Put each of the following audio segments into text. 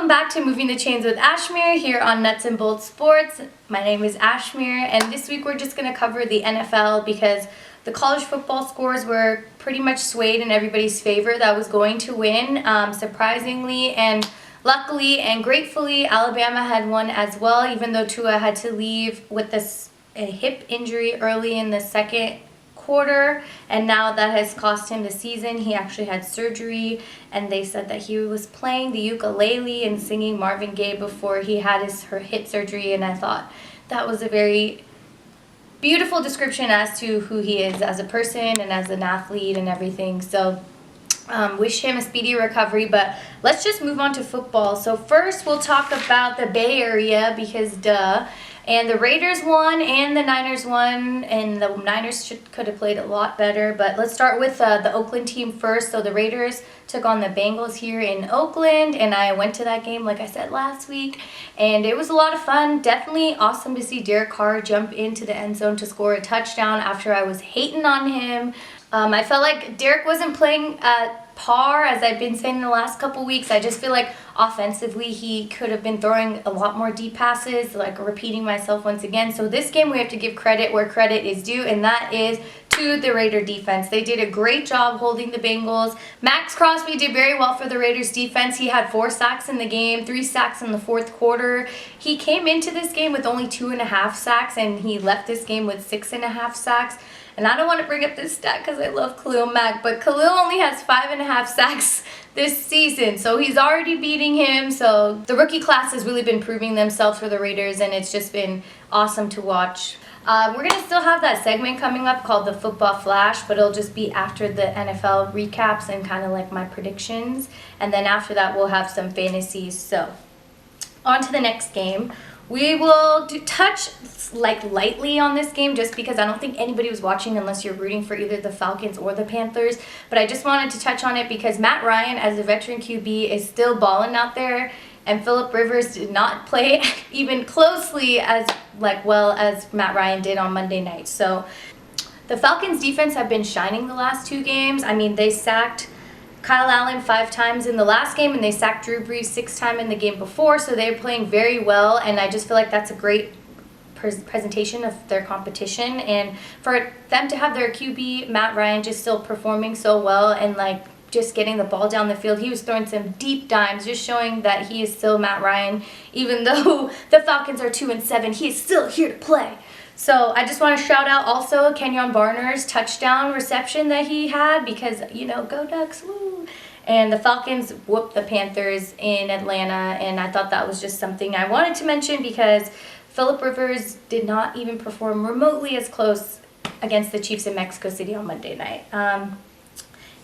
Welcome back to Moving the Chains with Ashmere here on Nuts and Bolts Sports. My name is Ashmere, and this week we're just going to cover the NFL because the college football scores were pretty much swayed in everybody's favor that was going to win. Surprisingly and luckily and gratefully, Alabama had won as well, even though Tua had to leave with a hip injury early in the second quarter, and now that has cost him the season. He actually had surgery, and they said that he was playing the ukulele and singing Marvin Gaye before he had her hip surgery, and I thought that was a very beautiful description as to who he is as a person and as an athlete and everything. So wish him a speedy recovery, but let's just move on to football. So first we'll talk about the Bay Area because duh. And the Raiders won and the Niners won, and the Niners could have played a lot better. But let's start with the Oakland team first. So the Raiders took on the Bengals here in Oakland, and I went to that game, like I said last week, and it was a lot of fun. Definitely awesome to see Derek Carr jump into the end zone to score a touchdown after I was hating on him. I felt like Derek wasn't playing at par, as I've been saying in the last couple weeks. I just feel like offensively he could have been throwing a lot more deep passes, like repeating myself once again. So this game we have to give credit where credit is due, and that is to the Raider defense. They did a great job holding the Bengals. Max Crosby did very well for the Raiders defense. He had 4 sacks in the game, 3 sacks in the fourth quarter. He came into this game with only 2.5 sacks, and he left this game with 6.5 sacks. And I don't want to bring up this stat because I love Khalil Mack, but Khalil only has 5.5 sacks this season, so he's already beating him. So the rookie class has really been proving themselves for the Raiders, and it's just been awesome to watch. We're going to still have that segment coming up called the Football Flash, but it'll just be after the NFL recaps and kind of like my predictions. And then after that, we'll have some fantasies. So on to the next game. We will touch lightly on this game just because I don't think anybody was watching unless you're rooting for either the Falcons or the Panthers. But I just wanted to touch on it because Matt Ryan, as a veteran QB, is still balling out there. And Phillip Rivers did not play even closely as well as Matt Ryan did on Monday night. So the Falcons defense have been shining the last 2 games. I mean, they sacked Kyle Allen 5 times in the last game, and they sacked Drew Brees 6 times in the game before, so they're playing very well, and I just feel like that's a great presentation of their competition, and for them to have their QB, Matt Ryan, just still performing so well and just getting the ball down the field. He was throwing some deep dimes, just showing that he is still Matt Ryan. Even though the Falcons are 2-7, he is still here to play. So I just want to shout out also Kenyon Barner's touchdown reception that he had because, go Ducks, woo! And the Falcons whooped the Panthers in Atlanta, and I thought that was just something I wanted to mention because Phillip Rivers did not even perform remotely as close against the Chiefs in Mexico City on Monday night.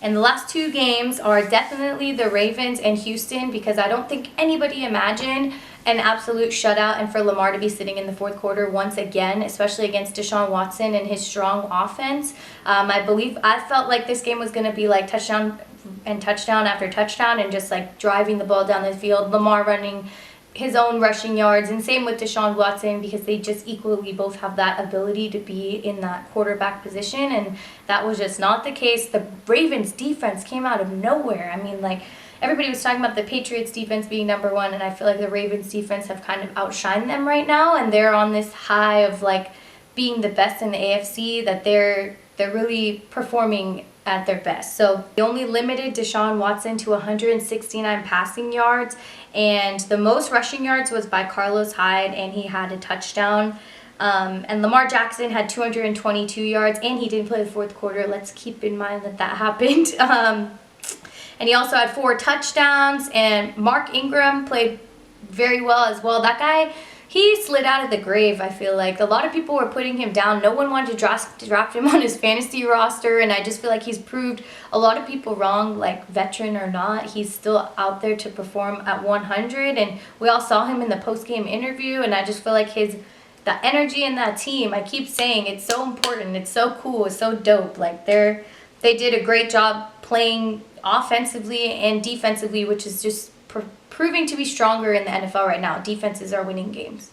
And the last 2 games are definitely the Ravens and Houston because I don't think anybody imagined an absolute shutout and for Lamar to be sitting in the fourth quarter once again, especially against Deshaun Watson and his strong offense. I felt like this game was going to be like touchdown after touchdown and just driving the ball down the field, Lamar running his own rushing yards, and same with Deshaun Watson because they just equally both have that ability to be in that quarterback position, and that was just not the case. The Ravens defense came out of nowhere. I mean, everybody was talking about the Patriots defense being number 1, and I feel like the Ravens defense have kind of outshined them right now, and they're on this high of being the best in the AFC, that they're really performing at their best. So they only limited Deshaun Watson to 169 passing yards, and the most rushing yards was by Carlos Hyde, and he had a touchdown. And Lamar Jackson had 222 yards, and he didn't play the fourth quarter. Let's keep in mind that happened. And he also had 4 touchdowns, and Mark Ingram played very well as well. That guy, he slid out of the grave, I feel like. A lot of people were putting him down. No one wanted to draft him on his fantasy roster, and I just feel like he's proved a lot of people wrong, veteran or not. He's still out there to perform at 100, and we all saw him in the post-game interview, and I just feel like the energy in that team, I keep saying, it's so important, it's so cool, it's so dope. They did a great job playing offensively and defensively, which is just proving to be stronger in the NFL right now. Defenses are winning games.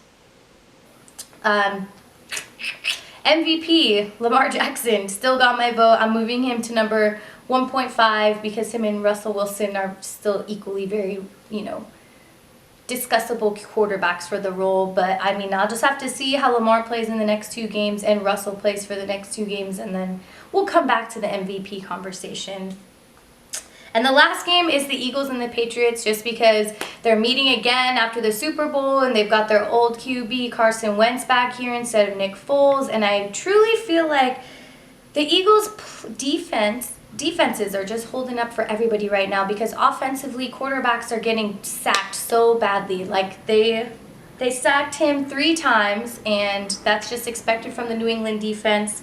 MVP, Lamar Jackson, still got my vote. I'm moving him to number 1.5 because him and Russell Wilson are still equally very, discussable quarterbacks for the role. But I mean, I'll just have to see how Lamar plays in the next 2 games and Russell plays for the next 2 games, and then we'll come back to the MVP conversation. And the last game is the Eagles and the Patriots, just because they're meeting again after the Super Bowl and they've got their old QB Carson Wentz back here instead of Nick Foles. And I truly feel like the Eagles' defenses are just holding up for everybody right now, because offensively quarterbacks are getting sacked so badly. Like they sacked him 3 times, and that's just expected from the New England defense.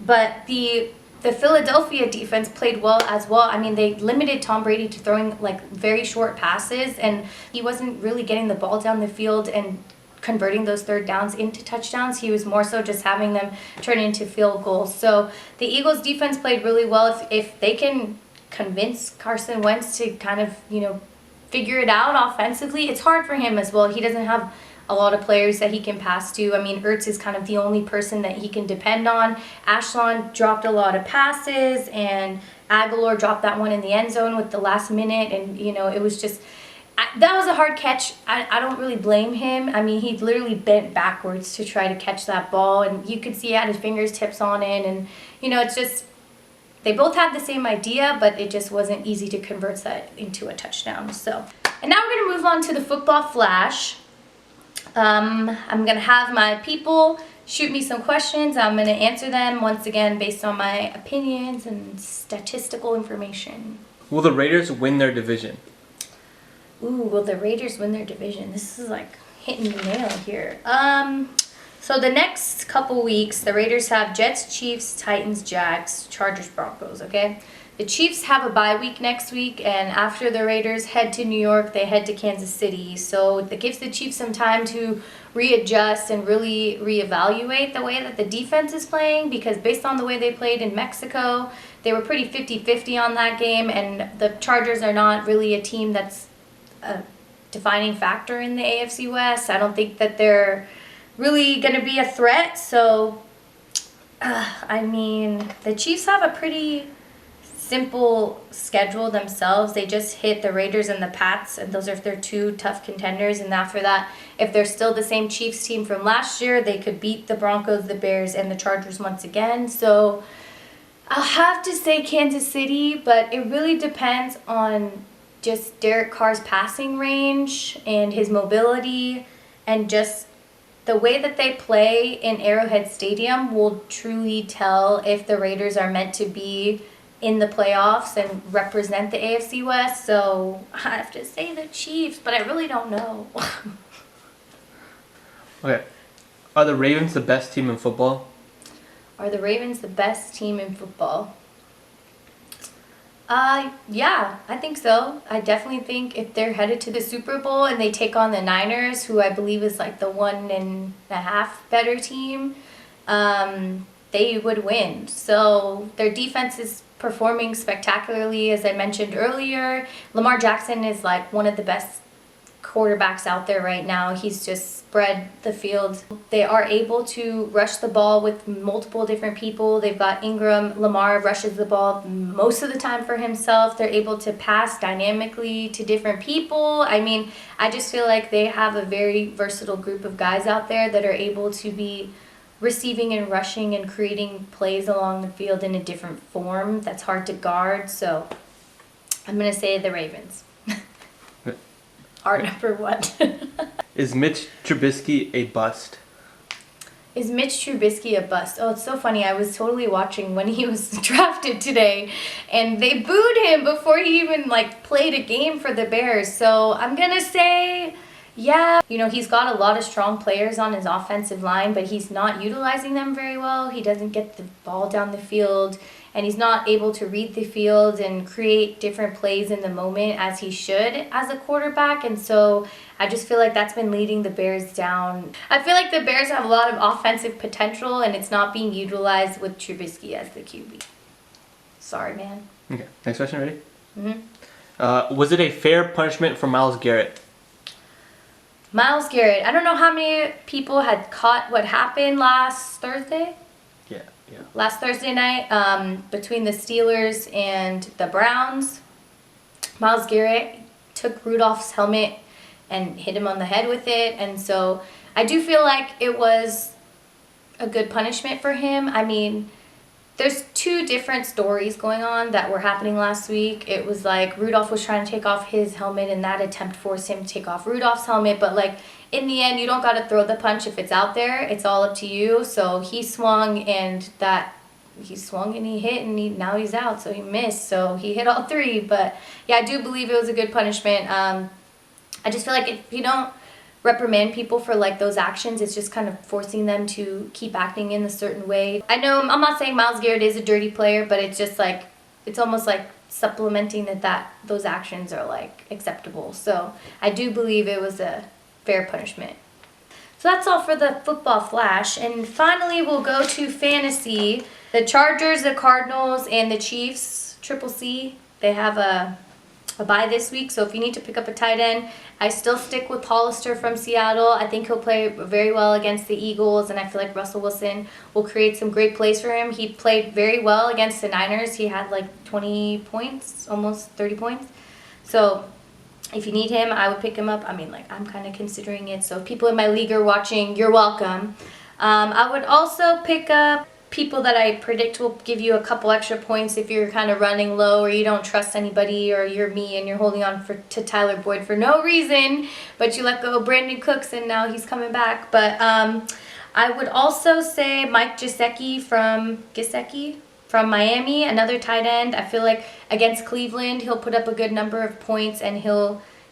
But the Philadelphia defense played well as well. I mean, they limited Tom Brady to throwing like very short passes, and he wasn't really getting the ball down the field and converting those 3rd downs into touchdowns. He was more so just having them turn into field goals. So the Eagles defense played really well. If they can convince Carson Wentz to kind of, figure it out offensively, it's hard for him as well. He doesn't have a lot of players that he can pass to. I mean, Ertz is kind of the only person that he can depend on. Ashlon dropped a lot of passes, and Aguilar dropped that one in the end zone with the last minute, and, it was just... that was a hard catch. I don't really blame him. I mean, he literally bent backwards to try to catch that ball, and you could see he had his fingertips on it, and, it's just... They both had the same idea, but it just wasn't easy to convert that into a touchdown. So, and now we're going to move on to the football flash. I'm going to have my people shoot me some questions. I'm going to answer them, once again, based on my opinions and statistical information. Will the Raiders win their division? Ooh, will the Raiders win their division? This is like hitting the nail here. So the next couple weeks, the Raiders have Jets, Chiefs, Titans, Jags, Chargers, Broncos, okay? The Chiefs have a bye week next week, and after the Raiders head to New York, they head to Kansas City. So that gives the Chiefs some time to readjust and really reevaluate the way that the defense is playing, because based on the way they played in Mexico, they were pretty 50-50 on that game, and the Chargers are not really a team that's a defining factor in the AFC West. I don't think that they're really going to be a threat. So, I mean, the Chiefs have a pretty simple schedule themselves. They just hit the Raiders and the Pats, and those are their 2 tough contenders. And after that, if they're still the same Chiefs team from last year, they could beat the Broncos, the Bears, and the Chargers once again. So I'll have to say Kansas City, but it really depends on just Derek Carr's passing range and his mobility, and just the way that they play in Arrowhead Stadium will truly tell if the Raiders are meant to be in the playoffs and represent the AFC West. So I have to say the Chiefs, but I really don't know. Okay. Are the Ravens the best team in football? Are the Ravens the best team in football? Yeah, I think so. I definitely think if they're headed to the Super Bowl and they take on the Niners, who I believe is like the 1.5 better team, they would win. So their defense is performing spectacularly, as I mentioned earlier. Lamar Jackson is like one of the best quarterbacks out there right now. He's just spread the field. They are able to rush the ball with multiple different people. They've got Ingram. Lamar rushes the ball most of the time for himself. They're able to pass dynamically to different people. I mean, I just feel like they have a very versatile group of guys out there that are able to be receiving and rushing and creating plays along the field in a different form that's hard to guard. So I'm going to say the Ravens. Our number 1. Is Mitch Trubisky a bust? Is Mitch Trubisky a bust? Oh, it's so funny. I was totally watching when he was drafted today, and they booed him before he even played a game for the Bears. So I'm going to say, yeah, he's got a lot of strong players on his offensive line, but he's not utilizing them very well. He doesn't get the ball down the field, and he's not able to read the field and create different plays in the moment as he should as a quarterback. And so I just feel like that's been leading the Bears down. I feel like the Bears have a lot of offensive potential, and it's not being utilized with Trubisky as the QB. Sorry, man. Okay, next question, ready? Mm-hmm. Was it a fair punishment for Myles Garrett? Myles Garrett. I don't know how many people had caught what happened last Thursday. Yeah. Last Thursday night, between the Steelers and the Browns. Myles Garrett took Rudolph's helmet and hit him on the head with it. And so I do feel like it was a good punishment for him. I mean, there's two different stories going on that were happening last week. It was like Rudolph was trying to take off his helmet, and that attempt forced him to take off Rudolph's helmet. But like in the end, you don't got to throw the punch if it's out there. It's all up to you. So he swung, and he hit, and now he's out. So he missed. So he hit all three. But yeah, I do believe it was a good punishment. I just feel like if you don't reprimand people for like those actions, it's just kind of forcing them to keep acting in a certain way. I know I'm not saying Myles Garrett is a dirty player, but it's just like it's almost like supplementing that those actions are like acceptable. So I do believe it was a fair punishment. So that's all for the football flash, and finally we'll go to fantasy. The Chargers, the Cardinals, and the Chiefs, Triple C, they have a bye this week, so if you need to pick up a tight end, I still stick with Hollister from Seattle. I think he'll play very well against the Eagles, and I feel like Russell Wilson will create some great plays for him. He played very well against the Niners. He had like 20 points, almost 30 points. So if you need him, I would pick him up. I mean, like, I'm kind of considering it, so if people in my league are watching, you're welcome. I would also pick up people that I predict will give you a couple extra points if you're kind of running low or you don't trust anybody, or you're me and you're holding on to Tyler Boyd for no reason, but you let go of Brandon Cooks and now he's coming back. But I would also say Mike Gesicki from Miami, another tight end. I feel like against Cleveland he'll put up a good number of points, and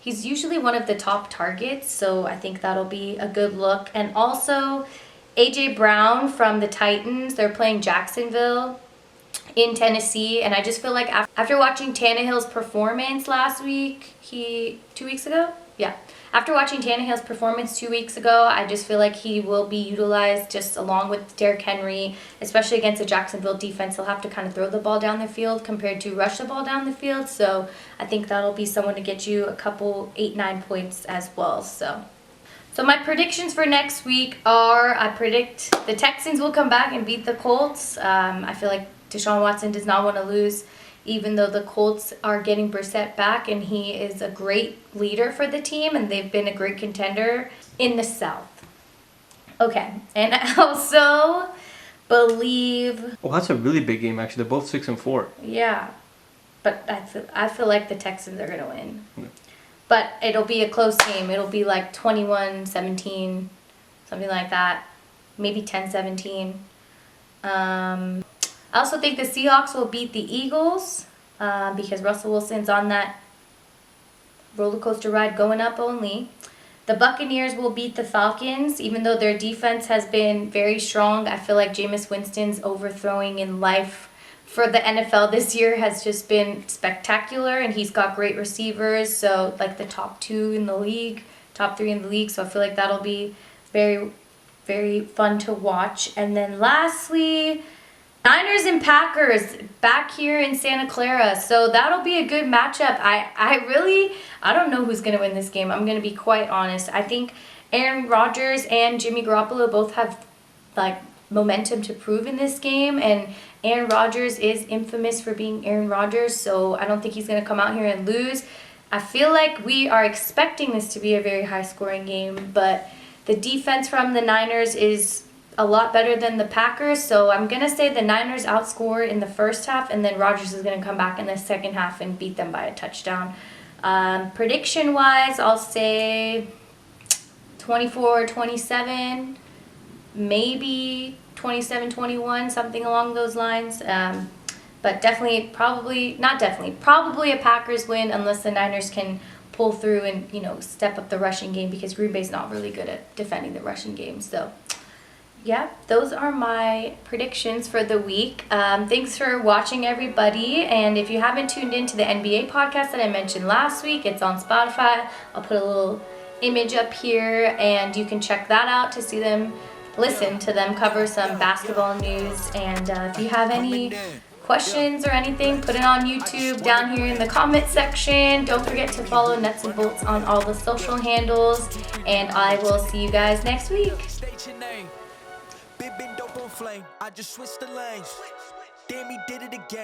he's usually one of the top targets, so I think that'll be a good look. And also A.J. Brown from the Titans. They're playing Jacksonville in Tennessee, and I just feel like after watching Tannehill's performance after watching Tannehill's performance 2 weeks ago, I just feel like he will be utilized just along with Derrick Henry, especially against the Jacksonville defense. He'll have to kind of throw the ball down the field compared to rush the ball down the field, so I think that'll be someone to get you a couple 8-9 points as well. So my predictions for next week are, I predict the Texans will come back and beat the Colts. I feel like Deshaun Watson does not want to lose, even though the Colts are getting Brissett back, and he is a great leader for the team, and they've been a great contender in the South. Okay, and I also believe... Well, that's a really big game, actually. They're both 6-4. Yeah, but I feel like the Texans are going to win. Yeah. But it'll be a close game. It'll be like 21-17, something like that. Maybe 10-17. I also think the Seahawks will beat the Eagles because Russell Wilson's on that roller coaster ride going up only. The Buccaneers will beat the Falcons, even though their defense has been very strong. I feel like Jameis Winston's overthrowing in life for the NFL this year has just been spectacular, and he's got great receivers, so like the top 3 in the league, so I feel like that'll be very, very fun to watch. And then lastly, Niners and Packers back here in Santa Clara, so that'll be a good matchup. I don't know who's going to win this game. I'm going to be quite honest. I think Aaron Rodgers and Jimmy Garoppolo both have like momentum to prove in this game, and Aaron Rodgers is infamous for being Aaron Rodgers, so I don't think he's going to come out here and lose. I feel like we are expecting this to be a very high-scoring game, but the defense from the Niners is a lot better than the Packers, so I'm going to say the Niners outscore in the first half, and then Rodgers is going to come back in the second half and beat them by a touchdown. Prediction-wise, I'll say 24-27, maybe 27-21, something along those lines. But probably a Packers win unless the Niners can pull through and, step up the rushing game, because Green Bay's not really good at defending the rushing game. So, yeah, those are my predictions for the week. Thanks for watching, everybody. And if you haven't tuned into the NBA podcast that I mentioned last week, it's on Spotify. I'll put a little image up here, and you can check that out to listen to them cover some basketball news. And if you have any questions or anything, put it on YouTube down here in the comment section. Don't forget to follow Nuts and Bolts on all the social handles, and I will see you guys next week. I just switched the lanes. Damn, he did it again.